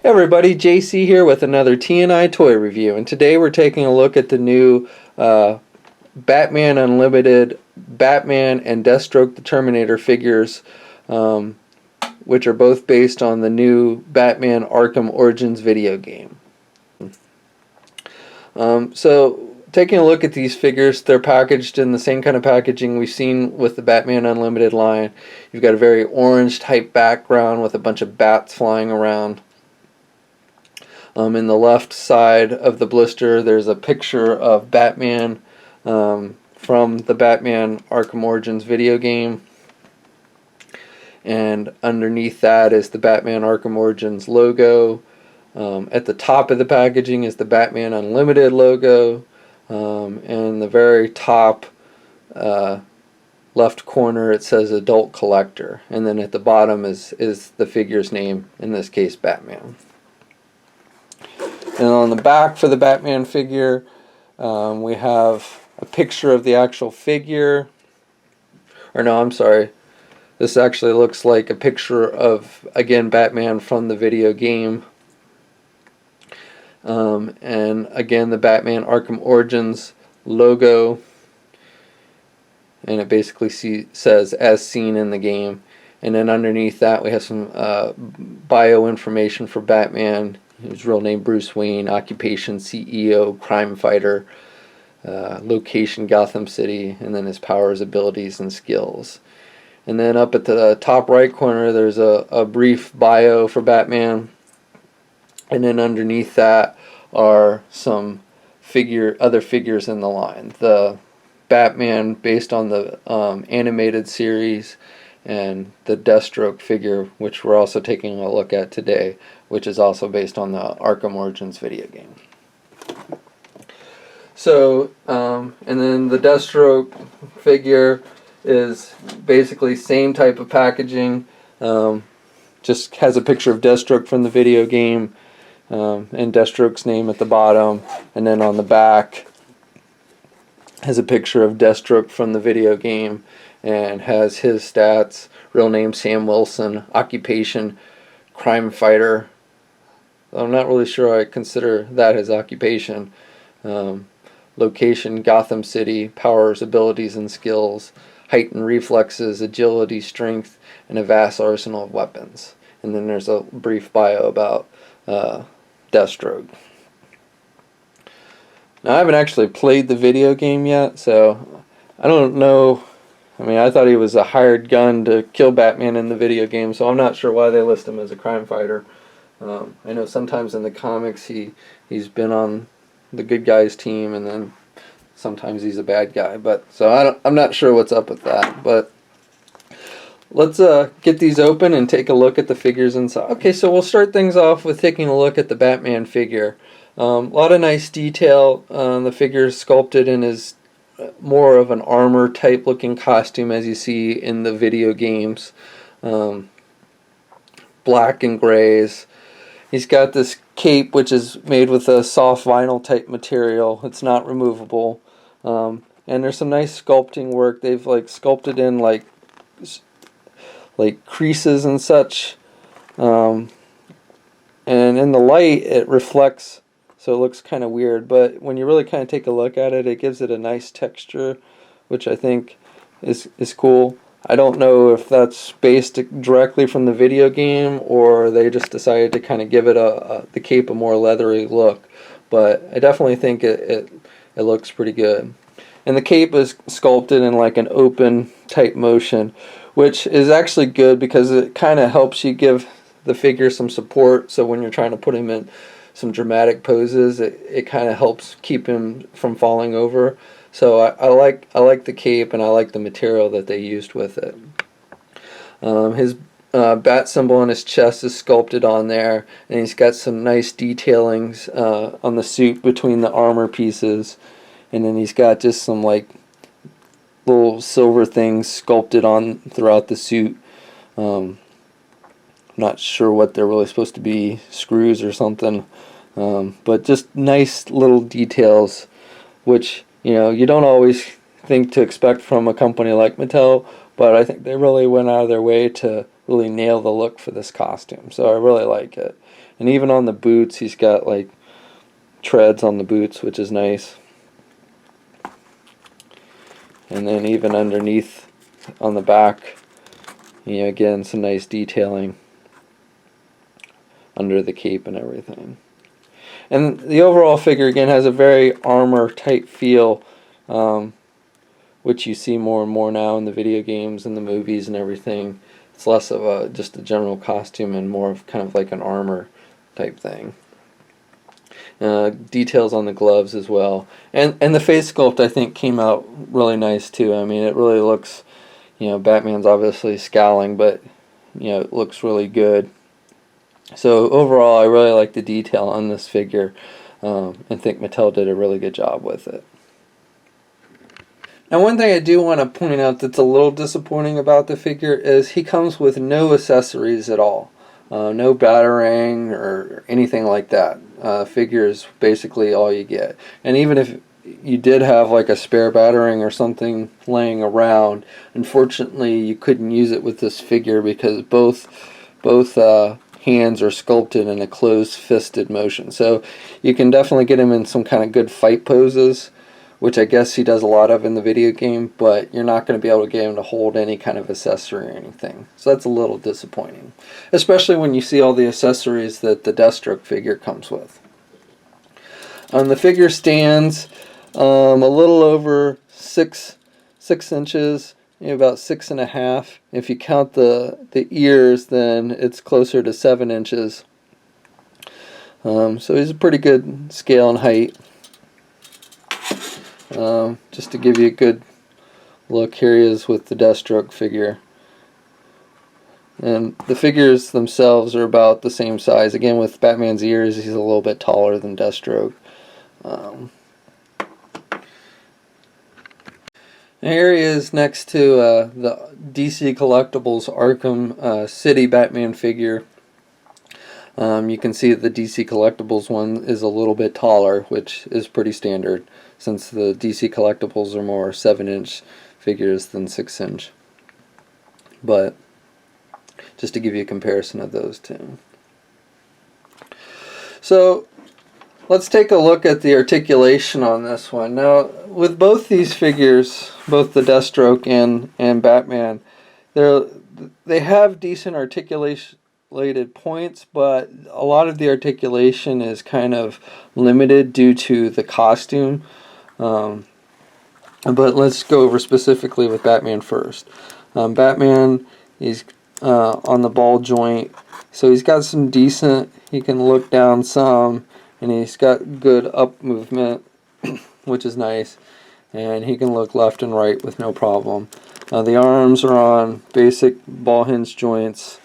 Hey everybody, JC here with another T&I toy review, and today we're taking a look at the new Batman Unlimited Batman and Deathstroke the Terminator figures, which are both based on the new Batman Arkham Origins video game. So taking a look at these figures, they're packaged in the same kind of packaging we've seen with the Batman Unlimited line. You've got a very orange type background with a bunch of bats flying around. In the left side of the blister, there's a picture of Batman from the Batman Arkham Origins video game. And underneath that is the Batman Arkham Origins logo. At the top of the packaging is the Batman Unlimited logo. And the very top left corner it says Adult Collector. And then at the bottom is the figure's name, in this case Batman. And on the back for the Batman figure, we have a picture of the actual figure. Or no, I'm sorry. This actually looks like a picture of, again, Batman from the video game. And again, the Batman Arkham Origins logo. And it basically says, as seen in the game. And then underneath that, we have some bio information for Batman. His real name Bruce Wayne, occupation CEO, crime fighter, location Gotham City, and then his powers, abilities, and skills. And then up at the top right corner there's a brief bio for Batman, and then underneath that are some other figures in the line. The Batman based on the animated series, and the Deathstroke figure, which we're also taking a look at today, which is also based on the Arkham Origins video game. So, and then the Deathstroke figure is basically same type of packaging, just has a picture of Deathstroke from the video game, and Deathstroke's name at the bottom, and then on the back has a picture of Deathstroke from the video game, and has his stats: real name Sam Wilson, occupation crime fighter. I'm not really sure I consider that his occupation. Location Gotham City, powers, abilities, and skills, height and reflexes, agility, strength, and a vast arsenal of weapons. And then there's a brief bio about Deathstroke. Now, I haven't actually played the video game yet, so I don't know. I mean, I thought he was a hired gun to kill Batman in the video game, so I'm not sure why they list him as a crime fighter. I know sometimes in the comics he's been on the good guys team, and then sometimes he's a bad guy. But so I'm not sure what's up with that. But let's get these open and take a look at the figures inside. Okay, so we'll start things off with taking a look at the Batman figure. A lot of nice detail. The figure is sculpted in his more of an armor type looking costume, as you see in the video games. Black and grays. He's got this cape which is made with a soft vinyl type material. It's not removable. And there's some nice sculpting work. They've like sculpted in like creases and such. And in the light it reflects, so it looks kind of weird, but when you really kind of take a look at it, it gives it a nice texture, which I think is cool. I don't know if that's based directly from the video game, or they just decided to kind of give it the cape a more leathery look, but I definitely think it looks pretty good. And the cape is sculpted in like an open type motion, which is actually good because it kind of helps you give the figure some support, so when you're trying to put him in some dramatic poses, it kind of helps keep him from falling over. So I like the cape, and I like the material that they used with it. His bat symbol on his chest is sculpted on there, and he's got some nice detailings on the suit between the armor pieces, and then he's got just some like little silver things sculpted on throughout the suit. Not sure what they're really supposed to be, screws or something, but just nice little details, which you don't always think to expect from a company like Mattel, but I think they really went out of their way to really nail the look for this costume, so I really like it. And even on the boots, he's got like treads on the boots, which is nice. And then even underneath on the back, you know, again, some nice detailing under the cape and everything. And the overall figure, again, has a very armor-type feel, which you see more and more now in the video games and the movies and everything. It's less of just a general costume and more of kind of like an armor type thing. Details on the gloves as well. And the face sculpt, I think, came out really nice too. I mean, it really looks, you know, Batman's obviously scowling, but, you know, it looks really good. So overall, I really like the detail on this figure, and think Mattel did a really good job with it. Now, one thing I do want to point out that's a little disappointing about the figure is he comes with no accessories at all. No batarang or anything like that. Figure is basically all you get. And even if you did have like a spare batarang or something laying around, unfortunately you couldn't use it with this figure because both hands are sculpted in a closed-fisted motion. So you can definitely get him in some kind of good fight poses, which I guess he does a lot of in the video game, but you're not going to be able to get him to hold any kind of accessory or anything. So that's a little disappointing, especially when you see all the accessories that the Deathstroke figure comes with. The figure stands a little over 6 inches, you know, about 6.5. If you count the ears, then it's closer to 7 inches. So he's a pretty good scale and height. Just to give you a good look, here he is with the Deathstroke figure. And the figures themselves are about the same size. Again, with Batman's ears, he's a little bit taller than Deathstroke. Here he is next to the DC Collectibles Arkham City Batman figure. You can see that the DC Collectibles one is a little bit taller, which is pretty standard, since the DC Collectibles are more 7-inch figures than 6-inch. But just to give you a comparison of those two. So let's take a look at the articulation on this one. Now, with both these figures, both the Deathstroke and Batman, they have decent articulated points, but a lot of the articulation is kind of limited due to the costume. But let's go over specifically with Batman first. Batman, he's on the ball joint, so he's got some decent, he can look down some, and he's got good up movement, which is nice, and he can look left and right with no problem. The arms are on basic ball hinge joints.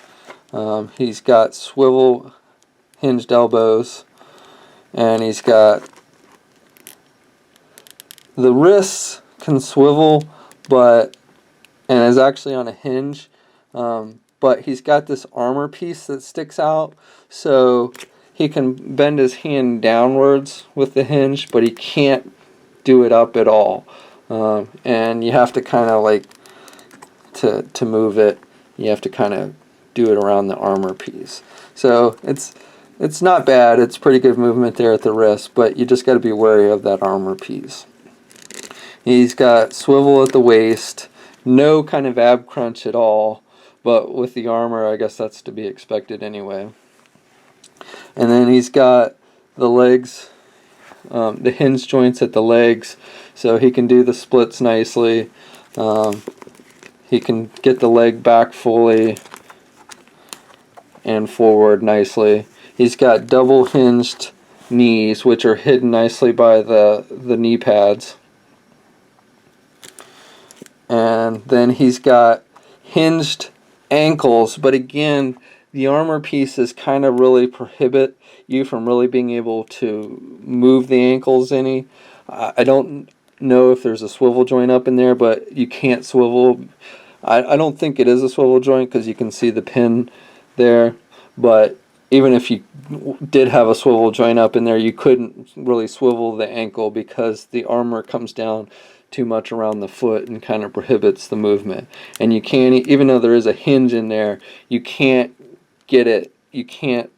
He's got swivel hinged elbows, and he's got the wrists can swivel, and is actually on a hinge, but he's got this armor piece that sticks out, so he can bend his hand downwards with the hinge, but he can't do it up at all. And you have to kind of like, to move it, you have to kind of do it around the armor piece. So it's not bad, it's pretty good movement there at the wrist, but you just got to be wary of that armor piece. He's got swivel at the waist, no kind of ab crunch at all, but with the armor, I guess that's to be expected anyway. And then he's got the legs, the hinge joints at the legs, so he can do the splits nicely. He can get the leg back fully and forward nicely. He's got double hinged knees, which are hidden nicely by the knee pads. And then he's got hinged ankles, but again, the armor pieces kind of really prohibit you from really being able to move the ankles any. I don't know if there's a swivel joint up in there, but you can't swivel. I don't think it is a swivel joint because you can see the pin there, but even if you did have a swivel joint up in there, you couldn't really swivel the ankle because the armor comes down too much around the foot and kind of prohibits the movement. And you can't, even though there is a hinge in there, you can't get it, you can't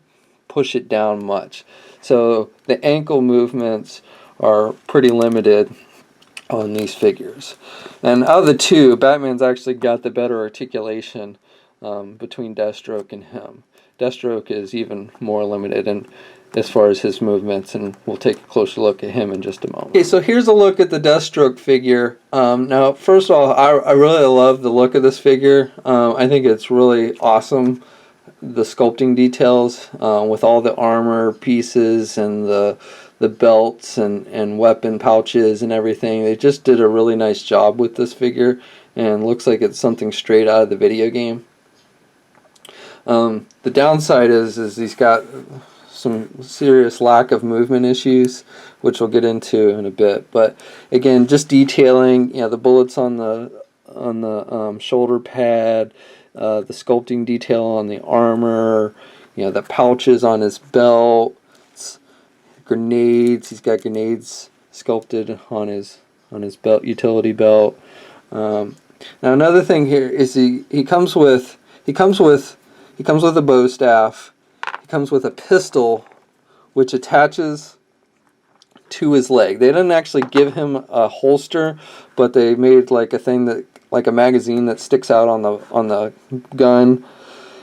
push it down much. So the ankle movements are pretty limited on these figures. And out of the two, Batman's actually got the better articulation between Deathstroke and him. Deathstroke is even more limited in as far as his movements, and we'll take a closer look at him in just a moment. Okay, so here's a look at the Deathstroke figure. Now, first of all, I really love the look of this figure. I think it's really awesome, the sculpting details with all the armor pieces and the belts and weapon pouches and everything. They just did a really nice job with this figure, and looks like it's something straight out of the video game. The downside is he's got some serious lack of movement issues, which we'll get into in a bit. But again, just detailing, the bullets on the shoulder pad, the sculpting detail on the armor, the pouches on his belt, grenades. He's got grenades sculpted on his belt, utility belt. Now another thing here is he comes with a bow staff. He comes with a pistol which attaches to his leg. They didn't actually give him a holster, but they made like a thing that, like a magazine that sticks out on the gun,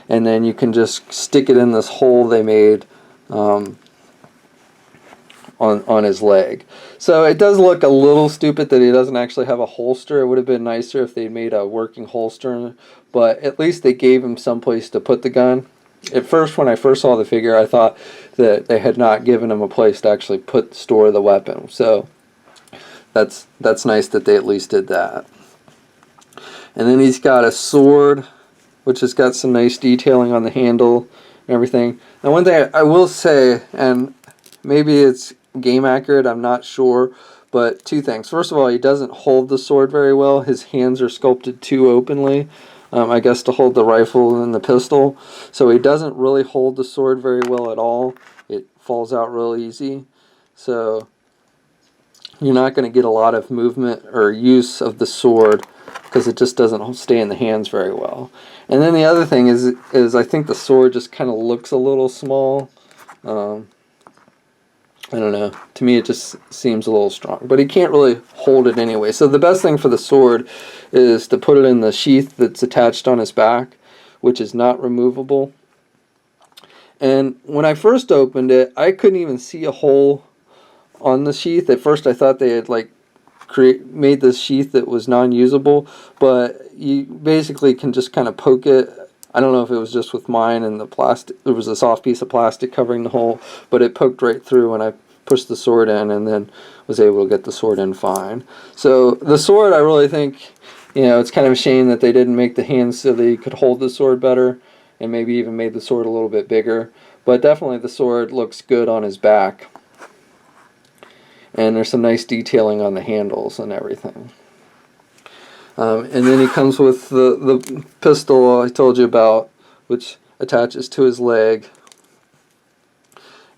and then you can just stick it in this hole they made on his leg. So it does look a little stupid that he doesn't actually have a holster. It would have been nicer if they made a working holster, but at least they gave him some place to put the gun. At first, when I first saw the figure, I thought that they had not given him a place to actually store the weapon. So that's nice that they at least did that. And then he's got a sword, which has got some nice detailing on the handle and everything. Now, one thing I will say, and maybe it's game accurate, I'm not sure, but two things. First of all, he doesn't hold the sword very well. His hands are sculpted too openly, I guess, to hold the rifle and the pistol. So he doesn't really hold the sword very well at all. It falls out real easy. So you're not going to get a lot of movement or use of the sword because it just doesn't stay in the hands very well. And then the other thing is I think the sword just kind of looks a little small. I don't know. To me, it just seems a little strong. But he can't really hold it anyway. So the best thing for the sword is to put it in the sheath that's attached on his back, which is not removable. And when I first opened it, I couldn't even see a hole on the sheath. At first, I thought they had made this sheath that was non-usable, but you basically can just kind of poke it. I don't know if it was just with mine and the plastic. There was a soft piece of plastic covering the hole, but it poked right through when I pushed the sword in, and then was able to get the sword in fine. So the sword, I really think, it's kind of a shame that they didn't make the hands so that you could hold the sword better, and maybe even made the sword a little bit bigger. But definitely the sword looks good on his back. And there's some nice detailing on the handles and everything. And then he comes with the pistol I told you about, which attaches to his leg.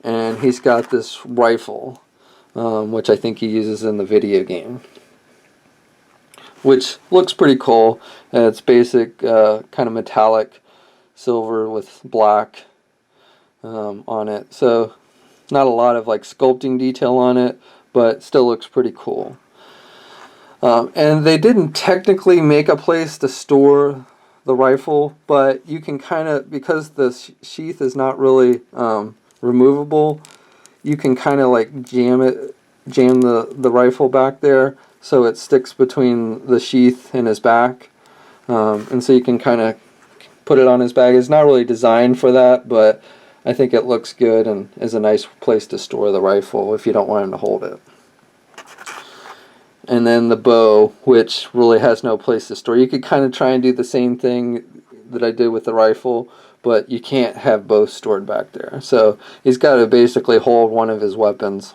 And he's got this rifle, which I think he uses in the video game, which looks pretty cool. It's basic, kind of metallic silver with black on it. So not a lot of sculpting detail on it, but still looks pretty cool. And they didn't technically make a place to store the rifle, but you can kind of, because the sheath is not really removable, you can kind of jam the rifle back there so it sticks between the sheath and his back. And so you can kind of put it on his back. It's not really designed for that, but I think it looks good and is a nice place to store the rifle if you don't want him to hold it. And then the bow, which really has no place to store. You could kind of try and do the same thing that I did with the rifle, but you can't have both stored back there. So he's got to basically hold one of his weapons.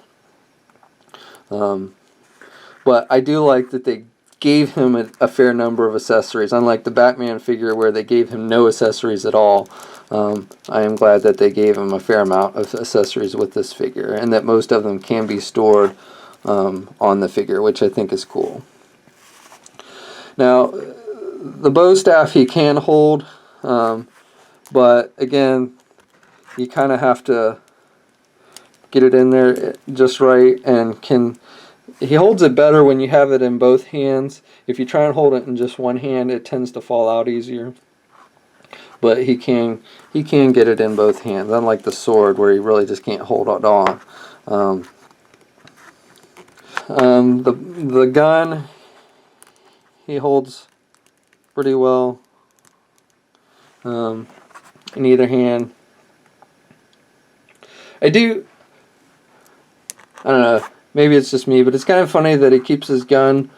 But I do like that they gave him a fair number of accessories, unlike the Batman figure where they gave him no accessories at all. I am glad that they gave him a fair amount of accessories with this figure, and that most of them can be stored on the figure, which I think is cool. Now, the bow staff he can hold, but again, you kind of have to get it in there just right, and he holds it better when you have it in both hands. If you try and hold it in just one hand, it tends to fall out easier. But he can get it in both hands, unlike the sword where he really just can't hold it on. The gun he holds pretty well in either hand. I don't know, maybe it's just me, but it's kind of funny that he keeps his gun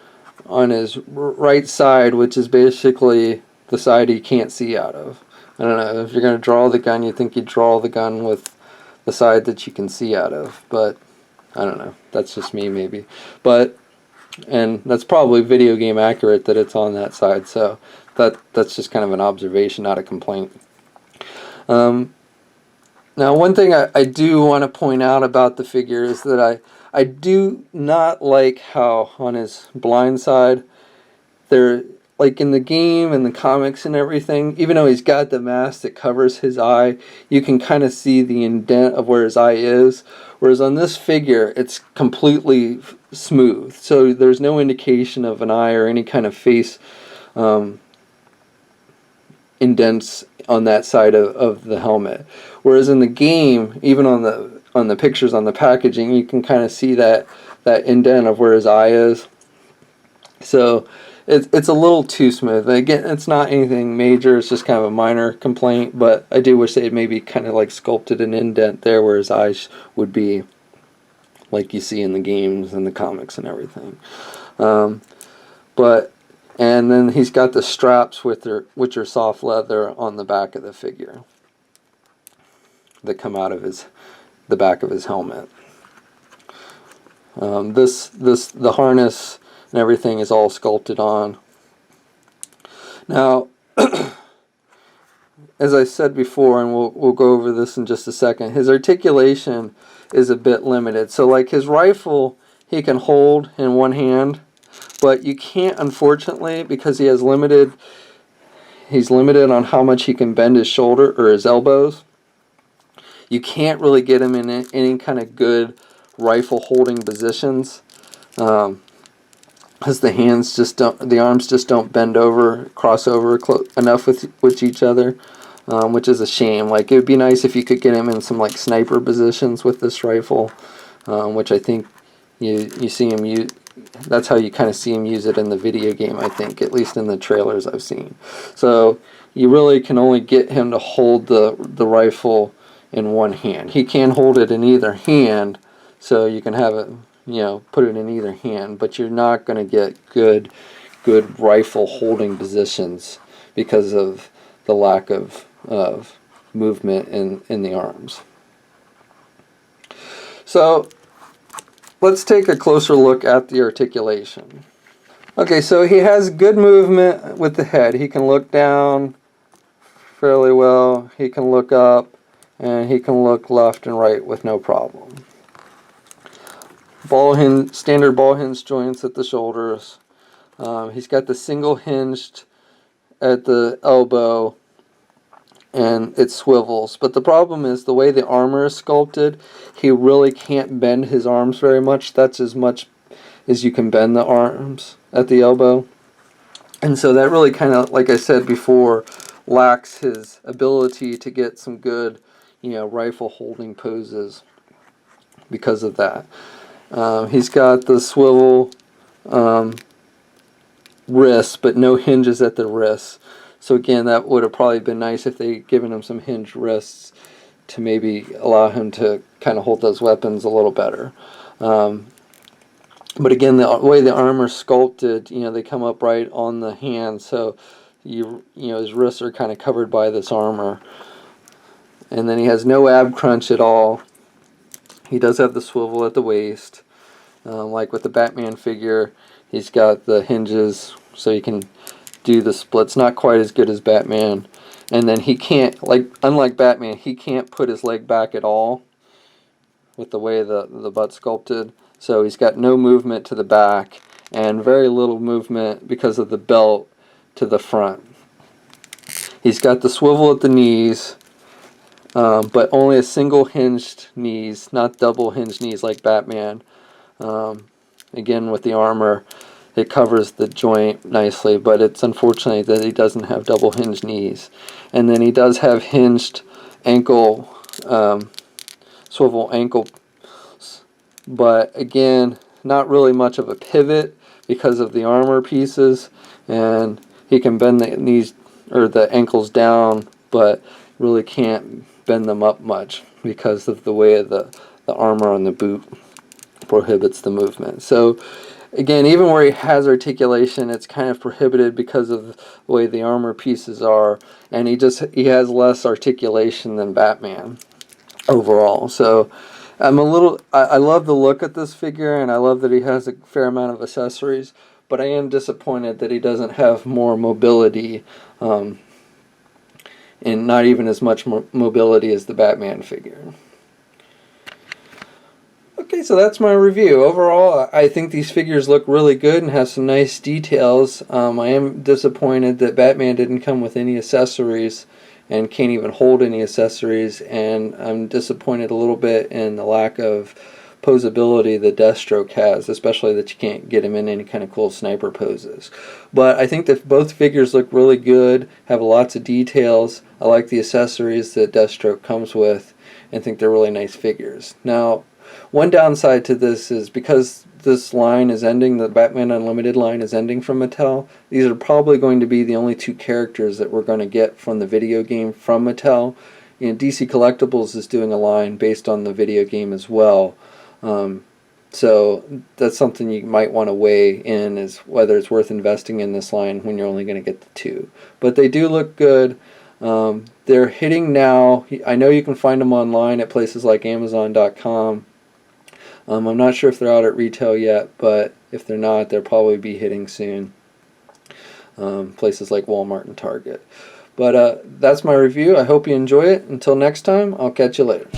on his right side, which is basically the side he can't see out of. I don't know, if you're going to draw the gun, you'd think you'd draw the gun with the side that you can see out of, but I don't know, that's just me maybe. And that's probably video game accurate that it's on that side, so that's just kind of an observation, not a complaint. Now, one thing I do want to point out about the figure is that I do not like how on his blind side, there, like in the game and the comics and everything, even though he's got the mask that covers his eye, you can kind of see the indent of where his eye is. Whereas on this figure, it's completely smooth. So there's no indication of an eye or any kind of face indents on that side of the helmet. Whereas in the game, even on the pictures on the packaging, you can kind of see that indent of where his eye is. So it's a little too smooth. Again, it's not anything major, it's just kind of a minor complaint, but I do wish they'd maybe kind of like sculpted an indent there where his eyes would be, like you see in the games and the comics and everything. And then he's got the straps which are soft leather on the back of the figure that come out of the back of his helmet. The harness and everything is all sculpted on. Now, as I said before, and we'll go over this in just a second, his articulation is a bit limited. So like his rifle, he can hold in one hand, but you can't, unfortunately, because he's limited on how much he can bend his shoulder or his elbows. You can't really get him in any kind of good rifle holding positions. Because the arms just don't bend over, cross over enough with each other, which is a shame. Like, it would be nice if you could get him in some like sniper positions with this rifle, which I think you see him use. That's how you kind of see him use it in the video game, I think, at least in the trailers I've seen. So you really can only get him to hold the rifle in one hand. He can hold it in either hand, so you can have it, put it in either hand, but you're not going to get good rifle holding positions because of the lack of movement in the arms. So let's take a closer look at the articulation. Okay, so he has good movement with the head. He can look down fairly well, he can look up, and he can look left and right with no problem. Standard ball hinge joints at the shoulders. He's got the single hinged at the elbow, and it swivels. But the problem is the way the armor is sculpted, he really can't bend his arms very much. That's as much as you can bend the arms at the elbow. And so that really kind of, like I said before, lacks his ability to get some good, rifle holding poses because of that. He's got the swivel wrists, but no hinges at the wrists. So again, that would have probably been nice if they'd given him some hinged wrists to maybe allow him to kind of hold those weapons a little better. But again, the way the armor's sculpted, they come up right on the hand, so his wrists are kind of covered by this armor. And then he has no ab crunch at all. He does have the swivel at the waist. Like with the Batman figure, he's got the hinges so he can do the splits. Not quite as good as Batman. And then he can't, unlike Batman, he can't put his leg back at all with the way the butt's sculpted. So he's got no movement to the back and very little movement because of the belt to the front. He's got the swivel at the knees. but only a single hinged knees, not double hinged knees like Batman. Again, with the armor, it covers the joint nicely, but it's unfortunate that he doesn't have double hinged knees. And then he does have hinged ankle, swivel ankles, but again, not really much of a pivot because of the armor pieces, and he can bend the knees or the ankles down, but really can't bend them up much because of the way the armor on the boot prohibits the movement. So again, even where he has articulation, it's kind of prohibited because of the way the armor pieces are, and he has less articulation than Batman overall. So I love the look at this figure, and I love that he has a fair amount of accessories, but I am disappointed that he doesn't have more mobility, and not even as much mobility as the Batman figure. Okay, so that's my review. Overall, I think these figures look really good and have some nice details. I am disappointed that Batman didn't come with any accessories and can't even hold any accessories, and I'm disappointed a little bit in the lack of posability that Deathstroke has, especially that you can't get him in any kind of cool sniper poses. But I think that both figures look really good, have lots of details. I like the accessories that Deathstroke comes with, and think they're really nice figures. Now, one downside to this is because this line is ending, the Batman Unlimited line is ending from Mattel, these are probably going to be the only two characters that we're going to get from the video game from Mattel. You know, DC Collectibles is doing a line based on the video game as well. So that's something you might want to weigh in, is whether it's worth investing in this line when you're only going to get the two. But they do look good. They're hitting now. I know you can find them online at places like Amazon.com. I'm not sure if they're out at retail yet, but if they're not, they'll probably be hitting soon. Places like Walmart and Target. But that's my review. I hope you enjoy it. Until next time, I'll catch you later.